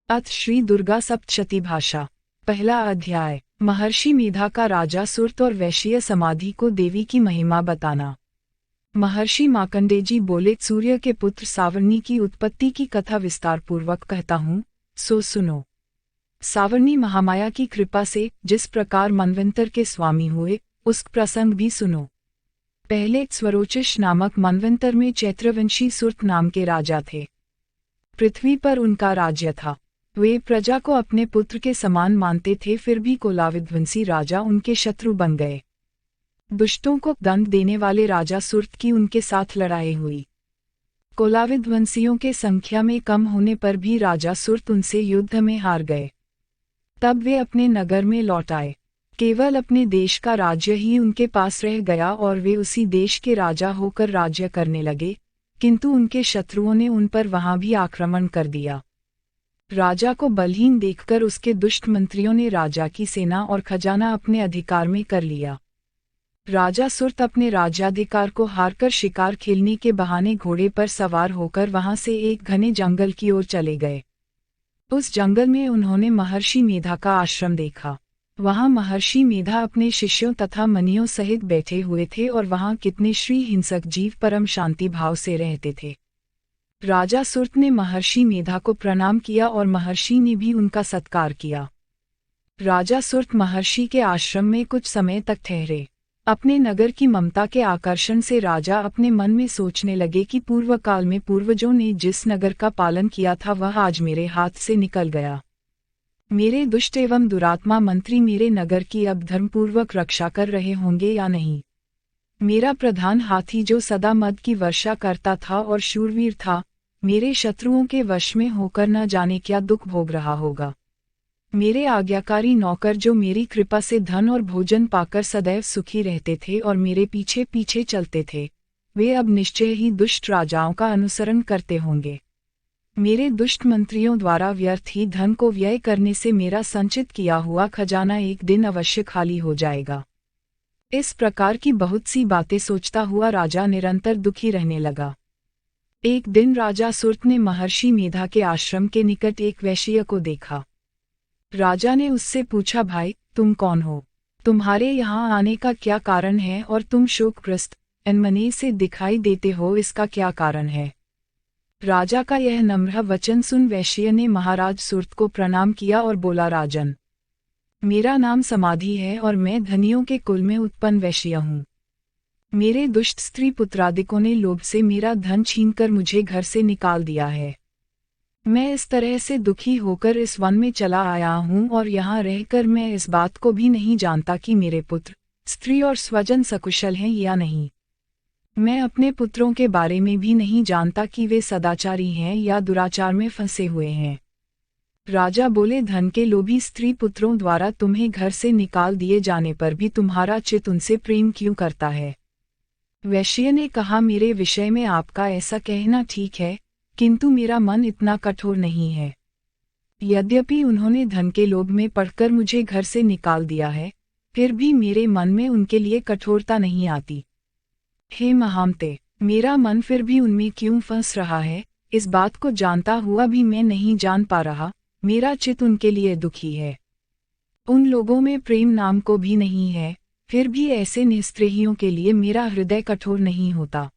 अथ श्री दुर्गा सप्तशती भाषा। पहला अध्याय। महर्षि मेधा का राजा सुरत और वैश्य समाधि को देवी की महिमा बताना। महर्षि मार्कंडेय बोले, सूर्य के पुत्र सावर्णी की उत्पत्ति की कथा विस्तार पूर्वक कहता हूँ, सो सुनो। सावर्णी महामाया की कृपा से जिस प्रकार मनवंतर के स्वामी हुए, उस प्रसंग भी सुनो। पहले स्वरोचिष नामक मनवंतर में चैत्रवंशी सुरत नाम के राजा थे। पृथ्वी पर उनका राज्य था। वे प्रजा को अपने पुत्र के समान मानते थे, फिर भी कोलाविध्वंसी राजा उनके शत्रु बन गए। दुष्टों को दंड देने वाले राजा सुरत की उनके साथ लड़ाई हुई। कोलाविध्वंसियों के संख्या में कम होने पर भी राजा सुरत उनसे युद्ध में हार गए। तब वे अपने नगर में लौट आए। केवल अपने देश का राज्य ही उनके पास रह गया और वे उसी देश के राजा होकर राज्य करने लगे, किंतु उनके शत्रुओं ने उन पर वहां भी आक्रमण कर दिया। राजा को बलहीन देखकर उसके दुष्ट मंत्रियों ने राजा की सेना और खजाना अपने अधिकार में कर लिया। राजा सुरत अपने राज्याधिकार को हारकर शिकार खेलने के बहाने घोड़े पर सवार होकर वहां से एक घने जंगल की ओर चले गए। उस जंगल में उन्होंने महर्षि मेधा का आश्रम देखा। वहां महर्षि मेधा अपने शिष्यों तथा मुनियों सहित बैठे हुए थे और वहां कितने श्री हिंसक जीव परम शांति भाव से रहते थे। राजा सुरत ने महर्षि मेधा को प्रणाम किया और महर्षि ने भी उनका सत्कार किया। राजा सुरत महर्षि के आश्रम में कुछ समय तक ठहरे। अपने नगर की ममता के आकर्षण से राजा अपने मन में सोचने लगे कि पूर्व काल में पूर्वजों ने जिस नगर का पालन किया था वह आज मेरे हाथ से निकल गया। मेरे दुष्ट एवं दुरात्मा मंत्री मेरे नगर की अब धर्मपूर्वक रक्षा कर रहे होंगे या नहीं। मेरा प्रधान हाथी जो सदा मद की वर्षा करता था और शूरवीर था, मेरे शत्रुओं के वश में होकर न जाने क्या दुख भोग रहा होगा। मेरे आज्ञाकारी नौकर जो मेरी कृपा से धन और भोजन पाकर सदैव सुखी रहते थे और मेरे पीछे पीछे चलते थे, वे अब निश्चय ही दुष्ट राजाओं का अनुसरण करते होंगे। मेरे दुष्ट मंत्रियों द्वारा व्यर्थ ही धन को व्यय करने से मेरा संचित किया हुआ खजाना एक दिन अवश्य खाली हो जाएगा। इस प्रकार की बहुत सी बातें सोचता हुआ राजा निरंतर दुखी रहने लगा। एक दिन राजा सुरत ने महर्षि मेधा के आश्रम के निकट एक वैश्य को देखा। राजा ने उससे पूछा, भाई तुम कौन हो? तुम्हारे यहाँ आने का क्या कारण है और तुम शोकग्रस्त अनमने से दिखाई देते हो, इसका क्या कारण है? राजा का यह नम्र वचन सुन वैश्य ने महाराज सुरत को प्रणाम किया और बोला, राजन, मेरा नाम समाधि है और मैं धनियों के कुल में उत्पन्न वैश्य हूँ। मेरे दुष्ट स्त्री पुत्रादिकों ने लोभ से मेरा धन छीनकर मुझे घर से निकाल दिया है। मैं इस तरह से दुखी होकर इस वन में चला आया हूँ और यहाँ रहकर मैं इस बात को भी नहीं जानता कि मेरे पुत्र, स्त्री और स्वजन सकुशल हैं या नहीं। मैं अपने पुत्रों के बारे में भी नहीं जानता कि वे सदाचारी हैं या दुराचार में फंसे हुए हैं। राजा बोले, धन के लोभी स्त्री पुत्रों द्वारा तुम्हें घर से निकाल दिए जाने पर भी तुम्हारा चित्त उनसे प्रेम क्यों करता है? वैश्य ने कहा, मेरे विषय में आपका ऐसा कहना ठीक है, किंतु मेरा मन इतना कठोर नहीं है। यद्यपि उन्होंने धन के लोभ में पड़कर मुझे घर से निकाल दिया है, फिर भी मेरे मन में उनके लिए कठोरता नहीं आती। हे महामते, मेरा मन फिर भी उनमें क्यों फंस रहा है, इस बात को जानता हुआ भी मैं नहीं जान पा रहा। मेरा चित्त उनके लिए दुखी है। उन लोगों में प्रेम नाम को भी नहीं है, फिर भी ऐसे निस्त्रेहियों के लिए मेरा हृदय कठोर नहीं होता।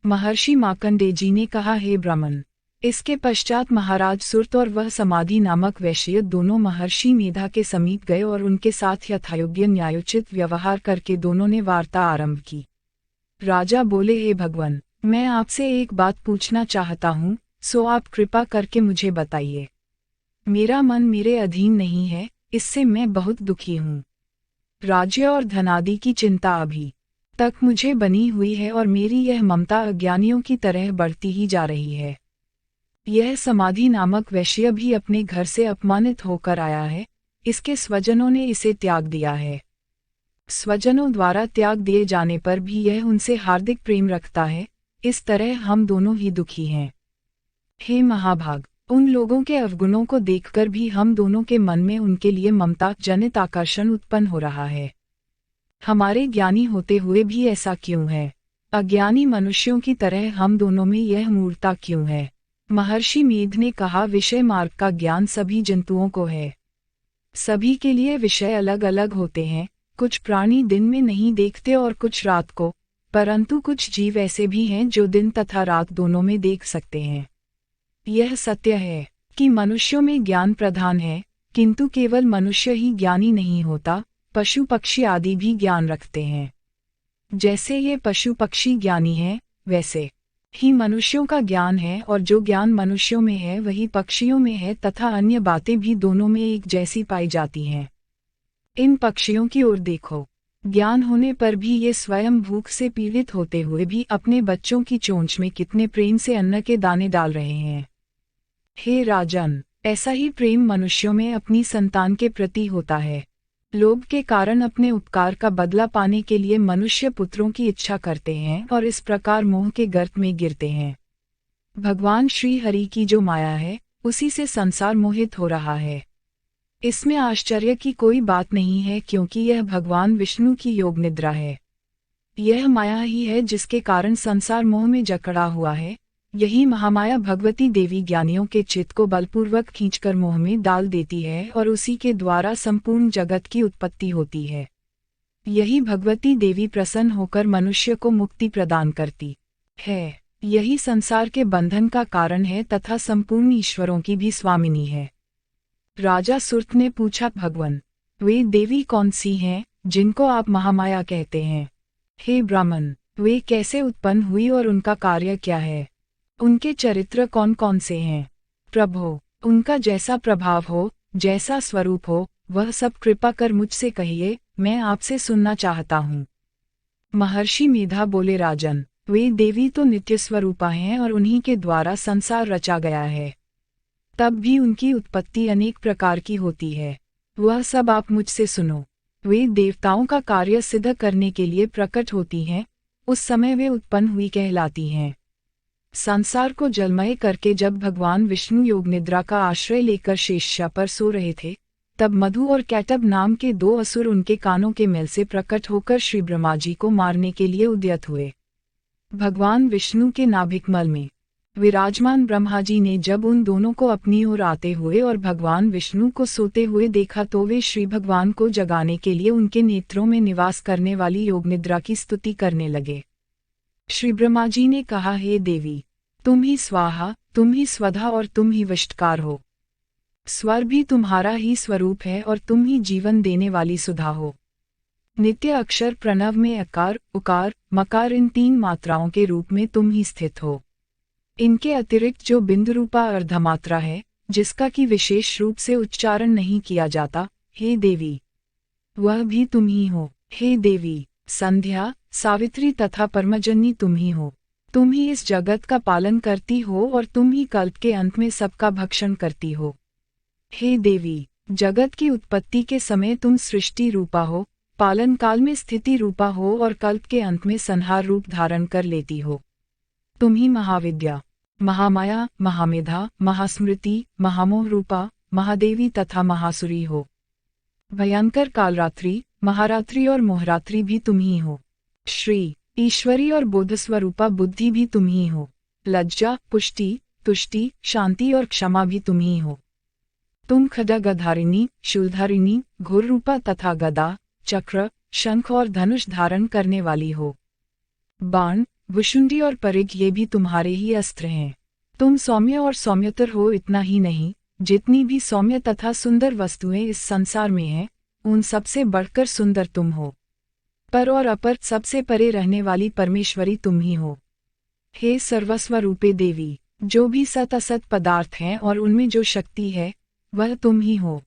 महर्षि मार्कंडेय जी ने कहा, हे ब्राह्मण। इसके पश्चात महाराज सुरत और वह समाधि नामक वैश्य दोनों महर्षि मेधा के समीप गए और उनके साथ यथायोग्य न्यायोचित व्यवहार करके दोनों ने वार्ता आरंभ की। राजा बोले, हे भगवान, मैं आपसे एक बात पूछना चाहता हूँ, सो आप कृपा करके मुझे बताइए। मेरा मन मेरे अधीन नहीं है, इससे मैं बहुत दुखी हूँ। राज्य और धनादि की चिंता अभी तक मुझे बनी हुई है और मेरी यह ममता अज्ञानियों की तरह बढ़ती ही जा रही है। यह समाधि नामक वैश्य भी अपने घर से अपमानित होकर आया है, इसके स्वजनों ने इसे त्याग दिया है। स्वजनों द्वारा त्याग दिए जाने पर भी यह उनसे हार्दिक प्रेम रखता है, इस तरह हम दोनों ही दुखी हैं। हे महाभाग, उन लोगों के अवगुणों को देखकर भी हम दोनों के मन में उनके लिए ममता जनित आकर्षण उत्पन्न हो रहा है। हमारे ज्ञानी होते हुए भी ऐसा क्यों है? अज्ञानी मनुष्यों की तरह हम दोनों में यह मूर्खता क्यों है? महर्षि मेध ने कहा, विषय मार्ग का ज्ञान सभी जंतुओं को है। सभी के लिए विषय अलग अलग होते हैं। कुछ प्राणी दिन में नहीं देखते और कुछ रात को, परंतु कुछ जीव ऐसे भी हैं जो दिन तथा रात दोनों में देख सकते हैं। यह सत्य है कि मनुष्यों में ज्ञान प्रधान है, किंतु केवल मनुष्य ही ज्ञानी नहीं होता, पशु पक्षी आदि भी ज्ञान रखते हैं। जैसे ये पशु पक्षी ज्ञानी हैं, वैसे ही मनुष्यों का ज्ञान है, और जो ज्ञान मनुष्यों में है वही पक्षियों में है, तथा अन्य बातें भी दोनों में एक जैसी पाई जाती हैं। इन पक्षियों की ओर देखो, ज्ञान होने पर भी ये स्वयं भूख से पीड़ित होते हुए भी अपने बच्चों की चोंच में कितने प्रेम से अन्न के दाने डाल रहे हैं। हे राजन, ऐसा ही प्रेम मनुष्यों में अपनी संतान के प्रति होता है। लोभ के कारण अपने उपकार का बदला पाने के लिए मनुष्य पुत्रों की इच्छा करते हैं और इस प्रकार मोह के गर्त में गिरते हैं। भगवान श्री हरि की जो माया है, उसी से संसार मोहित हो रहा है। इसमें आश्चर्य की कोई बात नहीं है, क्योंकि यह भगवान विष्णु की योग निद्रा है। यह माया ही है जिसके कारण संसार मोह में जकड़ा हुआ है। यही महामाया भगवती देवी ज्ञानियों के चित्त को बलपूर्वक खींचकर मोह में डाल देती है और उसी के द्वारा संपूर्ण जगत की उत्पत्ति होती है। यही भगवती देवी प्रसन्न होकर मनुष्य को मुक्ति प्रदान करती है। यही संसार के बंधन का कारण है तथा संपूर्ण ईश्वरों की भी स्वामिनी है। राजा सुर्त ने पूछा, भगवन, वे देवी कौन सी हैं जिनको आप महामाया कहते हैं? हे ब्राह्मण, वे कैसे उत्पन्न हुई और उनका कार्य क्या है? उनके चरित्र कौन कौन से हैं? प्रभो, उनका जैसा प्रभाव हो, जैसा स्वरूप हो, वह सब कृपा कर मुझसे कहिए, मैं आपसे सुनना चाहता हूँ। महर्षि मेधा बोले, राजन, वे देवी तो नित्य स्वरूपा हैं और उन्हीं के द्वारा संसार रचा गया है। तब भी उनकी उत्पत्ति अनेक प्रकार की होती है, वह सब आप मुझसे सुनो। वे देवताओं का कार्य सिद्ध करने के लिए प्रकट होती हैं, उस समय वे उत्पन्न हुई कहलाती हैं। संसार को जलमय करके जब भगवान विष्णु योग निद्रा का आश्रय लेकर शेषशा पर सो रहे थे, तब मधु और कैटब नाम के दो असुर उनके कानों के मेल से प्रकट होकर श्री ब्रह्मा जी को मारने के लिए उद्यत हुए। भगवान विष्णु के नाभिकमल में विराजमान ब्रह्मा जी ने जब उन दोनों को अपनी ओर आते हुए और भगवान विष्णु को सोते हुए देखा, तो वे श्री भगवान को जगाने के लिए उनके नेत्रों में निवास करने वाली योग निद्रा की स्तुति करने लगे। श्री ब्रह्मा जी ने कहा, हे देवी, तुम ही स्वाहा, तुम ही स्वधा और तुम ही विष्टकार हो। स्वर भी तुम्हारा ही स्वरूप है और तुम ही जीवन देने वाली सुधा हो। नित्य अक्षर प्रणव में अकार, उकार, मकार इन तीन मात्राओं के रूप में तुम ही स्थित हो। इनके अतिरिक्त जो बिंदु रूपा अर्धमात्रा है, जिसका कि विशेष रूप से उच्चारण नहीं किया जाता, हे देवी, वह भी तुम ही हो। हे देवी, संध्या, सावित्री तथा परमजननी तुम ही हो। तुम ही इस जगत का पालन करती हो और तुम ही कल्प के अंत में सबका भक्षण करती हो। हे देवी, जगत की उत्पत्ति के समय तुम सृष्टि रूपा हो, पालन काल में स्थिति रूपा हो और कल्प के अंत में संहार रूप धारण कर लेती हो। तुम ही महाविद्या, महामाया, महामेधा, महास्मृति, महामोह रूपा, महादेवी तथा महासुरी हो। भयंकर कालरात्रि, महारात्रि और मोहरात्रि भी तुम ही हो। श्री ईश्वरी और बोधस्वरूपा बुद्धि भी तुम ही हो। लज्जा, पुष्टि, तुष्टि, शांति और क्षमा भी तुम ही हो। तुम खड्गधारिणी, शूलधारिणी, घोर रूपा तथा गदा, चक्र, शंख और धनुष धारण करने वाली हो। बाण, भुशुंडी और परिघ ये भी तुम्हारे ही अस्त्र हैं। तुम सौम्य और सौम्यतर हो। इतना ही नहीं, जितनी भी सौम्य तथा सुंदर वस्तुएं इस संसार में हैं, उन सबसे बढ़कर सुंदर तुम हो। पर और अपर सबसे परे रहने वाली परमेश्वरी तुम ही हो। हे सर्वस्वरूपे देवी, जो भी सत असत पदार्थ हैं और उनमें जो शक्ति है, वह तुम ही हो।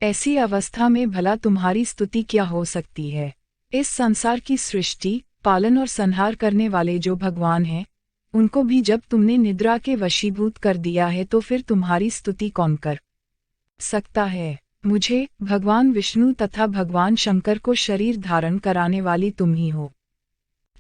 ऐसी अवस्था में भला तुम्हारी स्तुति क्या हो सकती है? इस संसार की सृष्टि, पालन और संहार करने वाले जो भगवान हैं, उनको भी जब तुमने निद्रा के वशीभूत कर दिया है, तो फिर तुम्हारी स्तुति कौन कर सकता है? मुझे, भगवान विष्णु तथा भगवान शंकर को शरीर धारण कराने वाली तुम ही हो।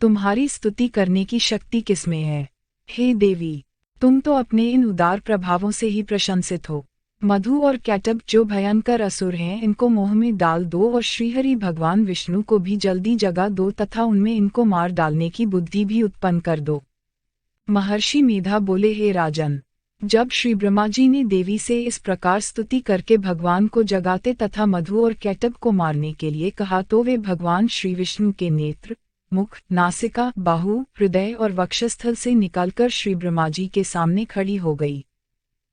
तुम्हारी स्तुति करने की शक्ति किसमें है? हे देवी, तुम तो अपने इन उदार प्रभावों से ही प्रशंसित हो। मधु और कैटब जो भयंकर असुर हैं, इनको मोह में डाल दो और श्रीहरि भगवान विष्णु को भी जल्दी जगा दो तथा उनमें इनको मार डालने की बुद्धि भी उत्पन्न कर दो। महर्षि मेधा बोले, हे राजन, जब श्री ब्रह्मा जी ने देवी से इस प्रकार स्तुति करके भगवान को जगाते तथा मधु और कैटब को मारने के लिए कहा तो वे भगवान श्री विष्णु के नेत्र, मुख, नासिका, बाहु, हृदय और वक्षस्थल से निकलकर श्री ब्रह्मा जी के सामने खड़ी हो गई।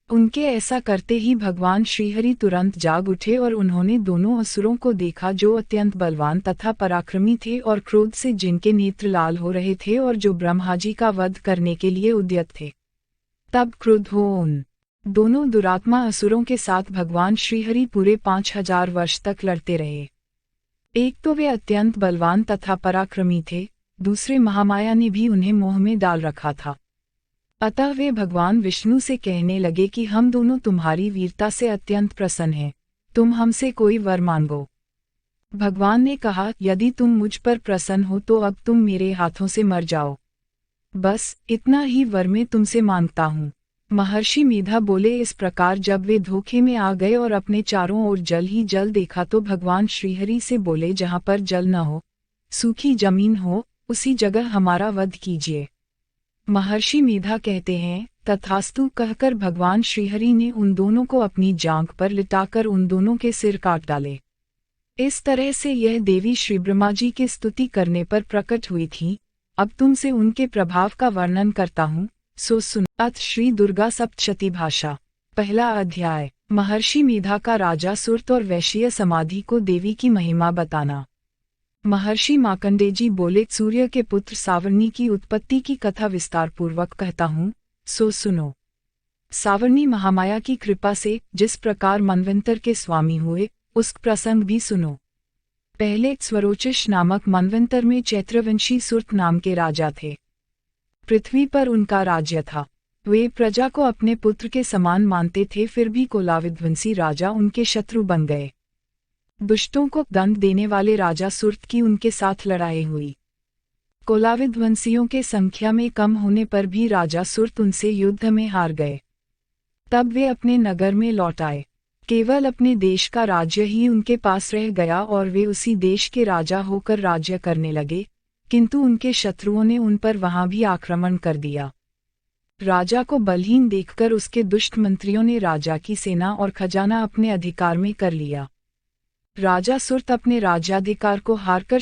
उनके ऐसा करते ही भगवान श्रीहरि तुरंत जाग उठे और उन्होंने दोनों असुरों को देखा जो अत्यंत बलवान तथा पराक्रमी थे और क्रोध से जिनके नेत्र लाल हो रहे थे और जो ब्रह्मा जी का वध करने के लिए उद्यत थे। तब क्रुद्ध हो उन दोनों दुरात्मा असुरों के साथ भगवान श्रीहरि पूरे 5000 वर्ष तक लड़ते रहे। एक तो वे अत्यंत बलवान तथा पराक्रमी थे, दूसरे महामाया ने भी उन्हें मोह में डाल रखा था। अतः वे भगवान विष्णु से कहने लगे कि हम दोनों तुम्हारी वीरता से अत्यंत प्रसन्न हैं, तुम हमसे कोई वर मांगो। भगवान ने कहा, यदि तुम मुझ पर प्रसन्न हो तो अब तुम मेरे हाथों से मर जाओ। बस इतना ही वर मैं तुमसे मांगता हूँ। महर्षि मेधा बोले, इस प्रकार जब वे धोखे में आ गए और अपने चारों ओर जल ही जल देखा तो भगवान श्रीहरि से बोले, जहाँ पर जल न हो, सूखी जमीन हो, उसी जगह हमारा वध कीजिए। महर्षि मेधा कहते हैं, तथास्तु कहकर भगवान श्रीहरि ने उन दोनों को अपनी जांघ पर लिटाकर उन दोनों के सिर काट डाले। इस तरह से यह देवी श्री ब्रह्मा जी की स्तुति करने पर प्रकट हुई थी। अब तुमसे उनके प्रभाव का वर्णन करता हूँ, सो सुन। अथ श्री दुर्गा सप्तशती भाषा। पहला अध्याय। महर्षि मेधा का राजा सुरत और वैश्य समाधि को देवी की महिमा बताना। महर्षि मार्कंडेय जी बोले, सूर्य के पुत्र सावर्णी की उत्पत्ति की कथा विस्तार पूर्वक कहता हूँ, सो सुनो। सावर्णी महामाया की कृपा से जिस प्रकार मनवंतर के स्वामी हुए, उस प्रसंग भी सुनो। पहले स्वरोचिष नामक मनवंतर में चैत्रवंशी सुरत नाम के राजा थे। पृथ्वी पर उनका राज्य था। वे प्रजा को अपने पुत्र के समान मानते थे, फिर भी कोलाविध्वंसी राजा उनके शत्रु बन गए। दुष्टों को दंड देने वाले राजा सुरत की उनके साथ लड़ाई हुई। कोलाविध्वंसियों के संख्या में कम होने पर भी राजा सुरत उनसे युद्ध में हार गए। तब वे अपने नगर में लौट आए। केवल अपने देश का राज्य ही उनके पास रह गया और वे उसी देश के राजा होकर राज्य करने लगे, किंतु उनके शत्रुओं ने उन पर वहां भी आक्रमण कर दिया। राजा को बलहीन देखकर उसके दुष्ट मंत्रियों ने राजा की सेना और खजाना अपने अधिकार में कर लिया। राजा सुरत अपने राज्याधिकार को हारकर